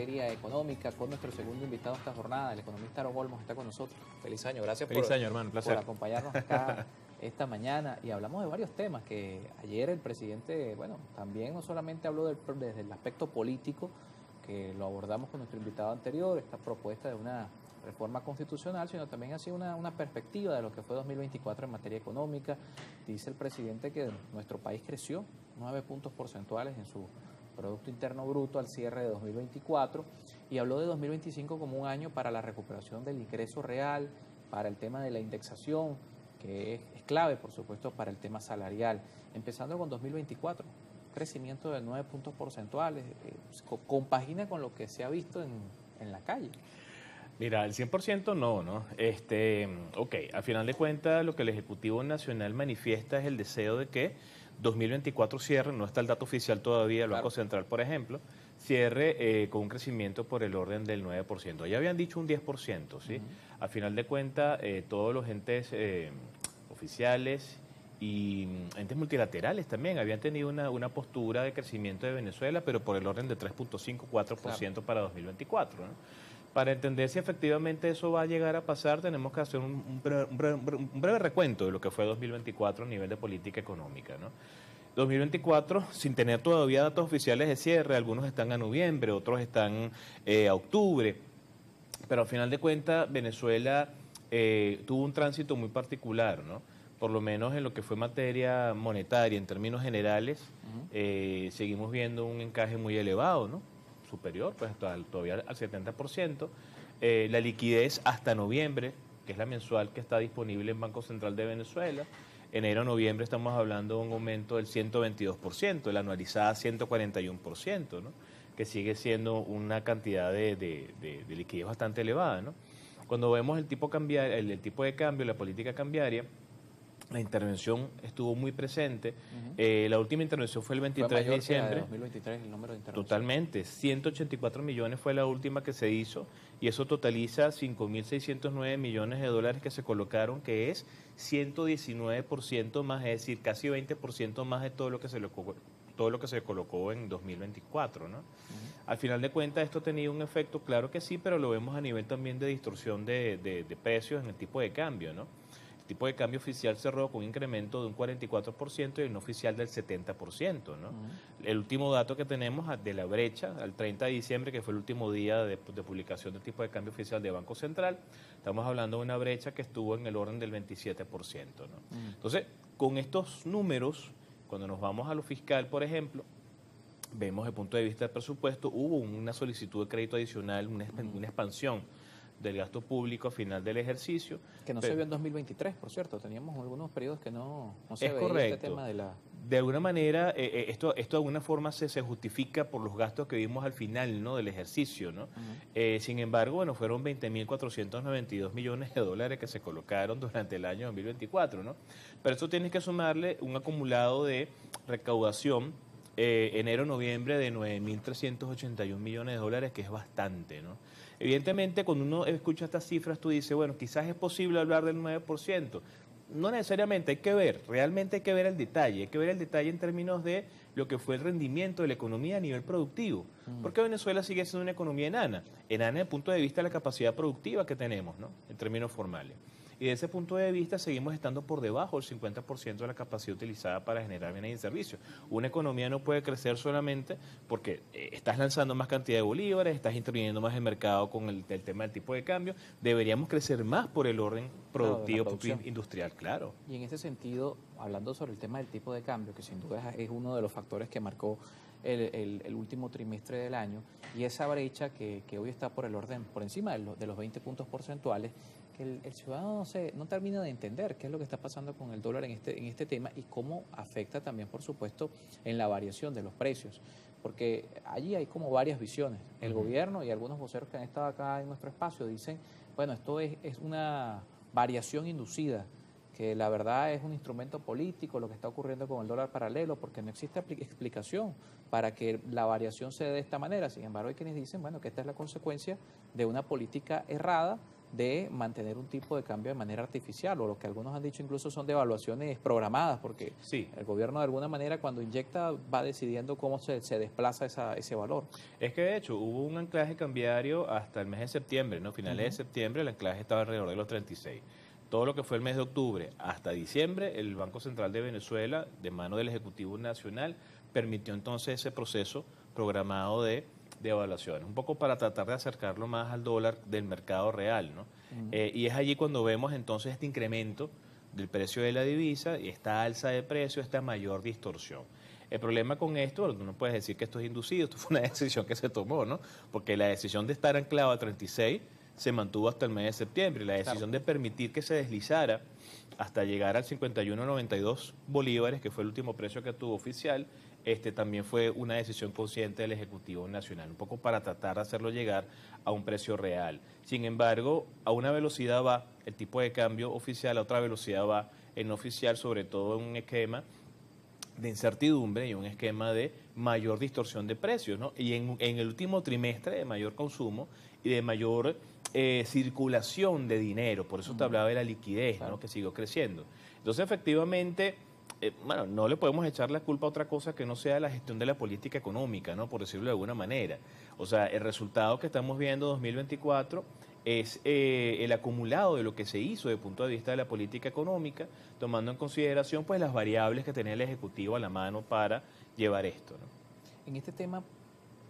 materia económica con nuestro segundo invitado esta jornada, el economista Aro Olmos, está con nosotros. Feliz año, gracias Feliz año, hermano, un placer. por acompañarnos acá esta mañana. Y hablamos de varios temas que ayer el presidente, bueno, también no solamente habló desde el aspecto político, que lo abordamos con nuestro invitado anterior, esta propuesta de una reforma constitucional, sino también ha sido una perspectiva de lo que fue 2024 en materia económica. Dice el presidente que nuestro país creció 9 puntos porcentuales en su Producto Interno Bruto al cierre de 2024 y habló de 2025 como un año para la recuperación del ingreso real, para el tema de la indexación, que es clave, por supuesto, para el tema salarial. Empezando con 2024, crecimiento de 9 puntos porcentuales, compagina con lo que se ha visto en la calle. Mira, el 100% no. Ok, al final de cuentas lo que el Ejecutivo Nacional manifiesta es el deseo de que 2024 cierre, no está el dato oficial todavía, el Banco Central, por ejemplo, cierre con un crecimiento por el orden del 9%. Ya habían dicho un 10%, ¿sí? Al final de cuentas, todos los entes oficiales y entes multilaterales también habían tenido una postura de crecimiento de Venezuela, pero por el orden de 3.5-4% para 2024, ¿no? Para entender si efectivamente eso va a llegar a pasar, tenemos que hacer un breve recuento de lo que fue 2024 a nivel de política económica, ¿no? 2024, sin tener todavía datos oficiales de cierre, algunos están a noviembre, otros están a octubre, pero al final de cuentas Venezuela tuvo un tránsito muy particular, ¿no? Por lo menos en lo que fue materia monetaria, en términos generales, seguimos viendo un encaje muy elevado, ¿no? Superior, pues todavía al 70%. La liquidez hasta noviembre, que es la mensual que está disponible en Banco Central de Venezuela. Enero a noviembre estamos hablando de un aumento del 122%, la anualizada 141%, ¿no? Que sigue siendo una cantidad de liquidez bastante elevada, ¿no? Cuando vemos el tipo de cambio, la política cambiaria, la intervención estuvo muy presente. La última intervención fue el 23 de diciembre. De 2023 el número de intervención. Totalmente. 184 millones fue la última que se hizo y eso totaliza 5.609 millones de dólares que se colocaron, que es 119% más, es decir, casi 20% más de todo lo que se colocó en 2024, ¿no? Al final de cuentas esto tenía un efecto, claro que sí, pero lo vemos a nivel también de distorsión de precios en el tipo de cambio, ¿no? El tipo de cambio oficial cerró con un incremento de un 44% y el no oficial del 70%, ¿no? El último dato que tenemos de la brecha, al 30 de diciembre, que fue el último día de publicación del tipo de cambio oficial de Banco Central, estamos hablando de una brecha que estuvo en el orden del 27%, ¿no? Entonces, con estos números, cuando nos vamos a lo fiscal, por ejemplo, vemos desde el punto de vista del presupuesto, hubo una solicitud de crédito adicional, una expansión del gasto público a final del ejercicio. Que no se vio en 2023, por cierto. Teníamos algunos periodos que no se veía correcto. este tema de la... De alguna manera, esto de alguna forma se justifica por los gastos que vimos al final, ¿no?, del ejercicio, ¿no? Sin embargo, bueno, fueron 20.492 millones de dólares que se colocaron durante el año 2024, ¿no? Pero eso tienes que sumarle un acumulado de recaudación enero-noviembre de 9.381 millones de dólares, que es bastante, ¿no? Evidentemente, cuando uno escucha estas cifras, tú dices, bueno, quizás es posible hablar del 9%. No necesariamente, realmente hay que ver el detalle, en términos de lo que fue el rendimiento de la economía a nivel productivo. Porque Venezuela sigue siendo una economía enana desde el punto de vista de la capacidad productiva que tenemos, ¿no?, en términos formales. Y desde ese punto de vista seguimos estando por debajo del 50% de la capacidad utilizada para generar bienes y servicios. Una economía no puede crecer solamente porque estás lanzando más cantidad de bolívares, estás interviniendo más en el mercado con el tema del tipo de cambio. Deberíamos crecer más por el orden productivo, industrial, claro. Y en ese sentido, hablando sobre el tema del tipo de cambio, que sin duda es uno de los factores que marcó el último trimestre del año, y esa brecha que hoy está por encima de los 20 puntos porcentuales, que el ciudadano no termina de entender qué es lo que está pasando con el dólar en este tema y cómo afecta también, por supuesto, en la variación de los precios. Porque allí hay como varias visiones. El gobierno y algunos voceros que han estado acá en nuestro espacio dicen, bueno, esto es una variación inducida, que la verdad es un instrumento político lo que está ocurriendo con el dólar paralelo, porque no existe explicación para que la variación se dé de esta manera. Sin embargo, hay quienes dicen, bueno, que esta es la consecuencia de una política errada de mantener un tipo de cambio de manera artificial, o lo que algunos han dicho incluso son devaluaciones programadas, porque Sí, el gobierno de alguna manera cuando inyecta va decidiendo cómo se desplaza ese valor. es que de hecho hubo un anclaje cambiario hasta el mes de septiembre, ¿no? Finales de septiembre el anclaje estaba alrededor de los 36. Todo lo que fue el mes de octubre hasta diciembre, el Banco Central de Venezuela, de mano del Ejecutivo Nacional, permitió entonces ese proceso programado de evaluaciones, un poco para tratar de acercarlo más al dólar del mercado real, ¿no? Y es allí cuando vemos entonces este incremento del precio de la divisa y esta alza de precio, esta mayor distorsión. El problema con esto, bueno, tú no puedes decir que esto es inducido, esto fue una decisión que se tomó, ¿no? Porque la decisión de estar anclado a 36 se mantuvo hasta el mes de septiembre y la decisión de permitir que se deslizara hasta llegar al 51.92 bolívares, que fue el último precio que tuvo oficial, también fue una decisión consciente del Ejecutivo Nacional, un poco para tratar de hacerlo llegar a un precio real. Sin embargo, a una velocidad va el tipo de cambio oficial, a otra velocidad va el no oficial, sobre todo en un esquema de incertidumbre y un esquema de mayor distorsión de precios, ¿no? Y en el último trimestre de mayor consumo y de mayor circulación de dinero, por eso te hablaba de la liquidez, claro, ¿no? Que siguió creciendo. Entonces, efectivamente, bueno, no le podemos echar la culpa a otra cosa que no sea la gestión de la política económica, ¿no? Por decirlo de alguna manera. O sea, el resultado que estamos viendo 2024 es el acumulado de lo que se hizo desde el punto de vista de la política económica, tomando en consideración pues las variables que tenía el Ejecutivo a la mano para llevar esto, ¿no? En este tema,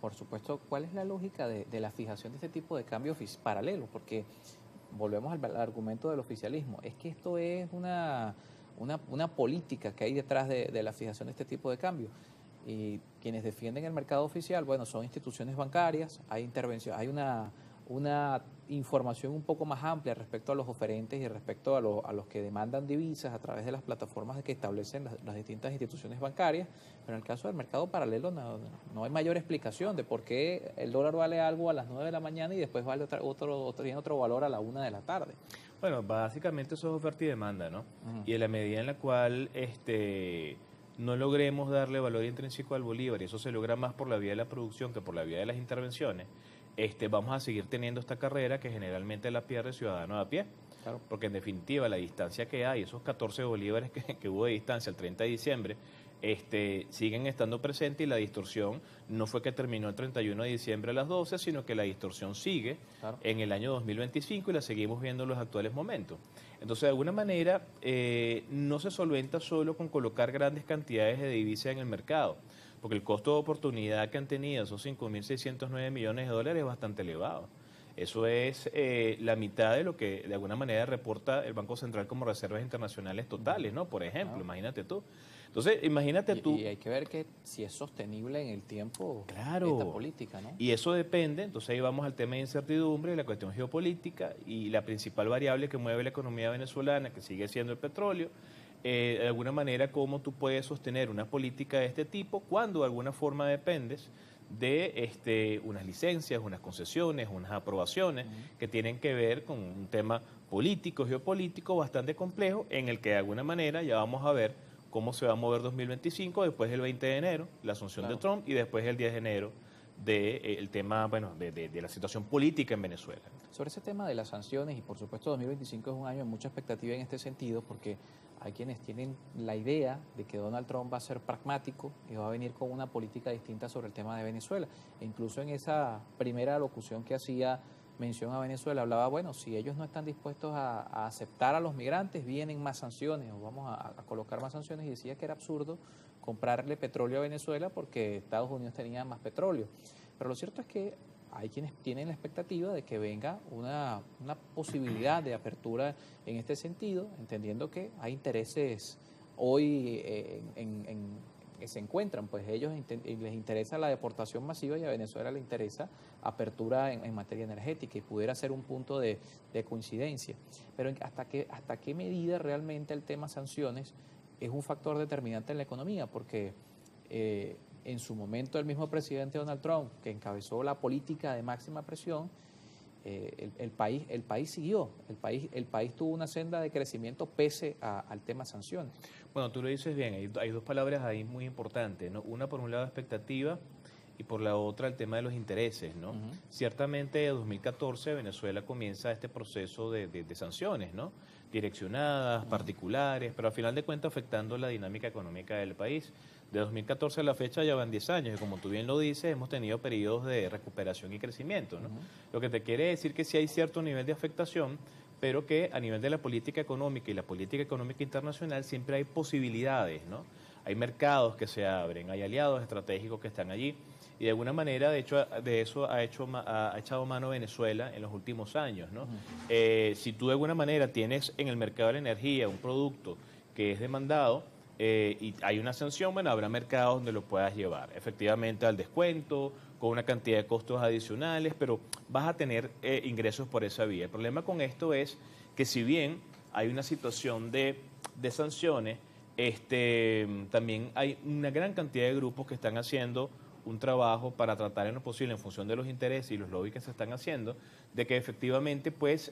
por supuesto, ¿cuál es la lógica de la fijación de este tipo de cambios paralelos? Porque volvemos al argumento del oficialismo. Es que esto es una política que hay detrás de la fijación de este tipo de cambios. Y quienes defienden el mercado oficial, bueno, son instituciones bancarias, hay intervención, hay una información un poco más amplia respecto a los oferentes y respecto a los que demandan divisas a través de las plataformas que establecen las distintas instituciones bancarias, pero en el caso del mercado paralelo no hay mayor explicación de por qué el dólar vale algo a las 9 de la mañana y después vale tiene otro valor a la 1 de la tarde. Bueno, básicamente eso es oferta y demanda, ¿no? Y en la medida en la cual no logremos darle valor intrínseco al bolívar, y eso se logra más por la vía de la producción que por la vía de las intervenciones, vamos a seguir teniendo esta carrera que generalmente la pierde el ciudadano de a pie. Claro. Porque en definitiva la distancia que hay, esos 14 bolívares que hubo de distancia el 30 de diciembre, siguen estando presentes y la distorsión no fue que terminó el 31 de diciembre a las 12, sino que la distorsión sigue en el año 2025 y la seguimos viendo en los actuales momentos. Entonces, de alguna manera, no se solventa solo con colocar grandes cantidades de divisas en el mercado, porque el costo de oportunidad que han tenido, esos 5.609 millones de dólares, es bastante elevado. Eso es la mitad de lo que de alguna manera reporta el Banco Central como reservas internacionales totales, ¿no? Por ejemplo, imagínate tú. Entonces, imagínate tú. Y hay que ver que si es sostenible en el tiempo, claro, esta política, ¿no? Y eso depende, entonces ahí vamos al tema de incertidumbre, la cuestión geopolítica y la principal variable que mueve la economía venezolana, que sigue siendo el petróleo. De alguna manera, cómo tú puedes sostener una política de este tipo cuando de alguna forma dependes de unas licencias, unas concesiones, unas aprobaciones que tienen que ver con un tema político, geopolítico bastante complejo, en el que de alguna manera ya vamos a ver cómo se va a mover 2025 después del 20 de enero, la asunción de Trump, y después el 10 de enero del tema, bueno, de la situación política en Venezuela. Sobre ese tema de las sanciones, y por supuesto 2025 es un año de mucha expectativa en este sentido, porque hay quienes tienen la idea de que Donald Trump va a ser pragmático y va a venir con una política distinta sobre el tema de Venezuela. E incluso en esa primera locución que hacía mención a Venezuela, hablaba, bueno, si ellos no están dispuestos a aceptar a los migrantes, vienen más sanciones o vamos a colocar más sanciones, y decía que era absurdo comprarle petróleo a Venezuela porque Estados Unidos tenía más petróleo. Pero lo cierto es que hay quienes tienen la expectativa de que venga una posibilidad de apertura en este sentido, entendiendo que hay intereses hoy que se encuentran, pues ellos les interesa la deportación masiva y a Venezuela le interesa apertura en materia energética, y pudiera ser un punto de coincidencia. Pero ¿hasta qué medida realmente el tema sanciones es un factor determinante en la economía? Porque en su momento el mismo presidente Donald Trump, que encabezó la política de máxima presión, el país siguió, el país tuvo una senda de crecimiento pese al tema sanciones. Bueno, tú lo dices bien, hay dos palabras ahí muy importantes, ¿no? Una, por un lado, expectativa, y por la otra el tema de los intereses, ¿no? Ciertamente en 2014 Venezuela comienza este proceso de sanciones, ¿no? Direccionadas, particulares, pero al final de cuentas afectando la dinámica económica del país. De 2014 a la fecha ya van 10 años y como tú bien lo dices, hemos tenido periodos de recuperación y crecimiento, ¿no? Lo que te quiere decir que sí hay cierto nivel de afectación, pero que a nivel de la política económica y la política económica internacional siempre hay posibilidades, ¿no? Hay mercados que se abren, hay aliados estratégicos que están allí y de alguna manera, de hecho, de eso ha echado mano Venezuela en los últimos años, ¿no? Si tú de alguna manera tienes en el mercado de la energía un producto que es demandado, y hay una sanción, bueno, habrá mercados donde lo puedas llevar, efectivamente al descuento, con una cantidad de costos adicionales, pero vas a tener ingresos por esa vía. El problema con esto es que si bien hay una situación de sanciones, también hay una gran cantidad de grupos que están haciendo un trabajo para tratar en lo posible, en función de los intereses y los lobbies que se están haciendo, de que efectivamente, pues,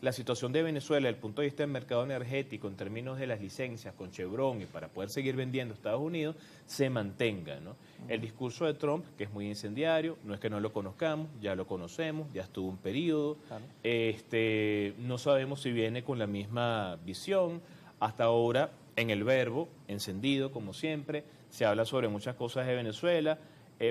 la situación de Venezuela, desde el punto de vista del mercado energético, en términos de las licencias con Chevron y para poder seguir vendiendo a Estados Unidos, se mantenga, ¿no? El discurso de Trump, que es muy incendiario, no es que no lo conozcamos, ya lo conocemos, ya estuvo un periodo, claro. No sabemos si viene con la misma visión. Hasta ahora, en el verbo, encendido, como siempre, se habla sobre muchas cosas de Venezuela,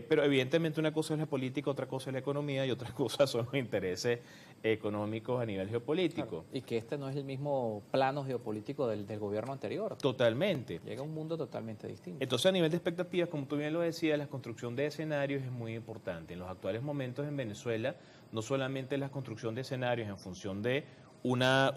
pero evidentemente una cosa es la política, otra cosa es la economía y otra cosa son los intereses económicos a nivel geopolítico. Claro. Y que este no es el mismo plano geopolítico del gobierno anterior. Totalmente. Llega a un mundo totalmente distinto. Entonces, a nivel de expectativas, como tú bien lo decías, la construcción de escenarios es muy importante. En los actuales momentos en Venezuela, no solamente la construcción de escenarios en función de una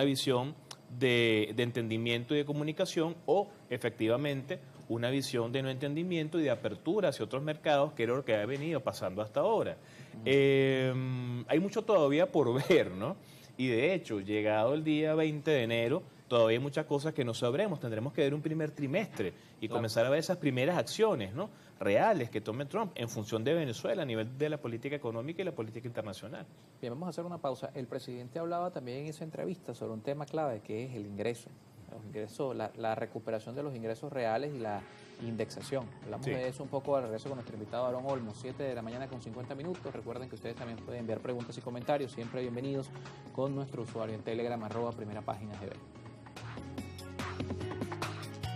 visión de entendimiento y de comunicación o efectivamente una visión de no entendimiento y de apertura hacia otros mercados, que era lo que ha venido pasando hasta ahora. Hay mucho todavía por ver, ¿no? Y de hecho, llegado el día 20 de enero, todavía hay muchas cosas que no sabremos. Tendremos que ver un primer trimestre y comenzar a ver esas primeras acciones, ¿no?, reales que tome Trump en función de Venezuela a nivel de la política económica y la política internacional. Bien, vamos a hacer una pausa. El presidente hablaba también en esa entrevista sobre un tema clave que es el ingreso. Los ingresos, la recuperación de los ingresos reales y la indexación. Hablamos de eso un poco al regreso con nuestro invitado Aarón Olmos, 7 de la mañana con 50 minutos. Recuerden que ustedes también pueden enviar preguntas y comentarios, siempre bienvenidos, con nuestro usuario en Telegram, @primerapagina GB.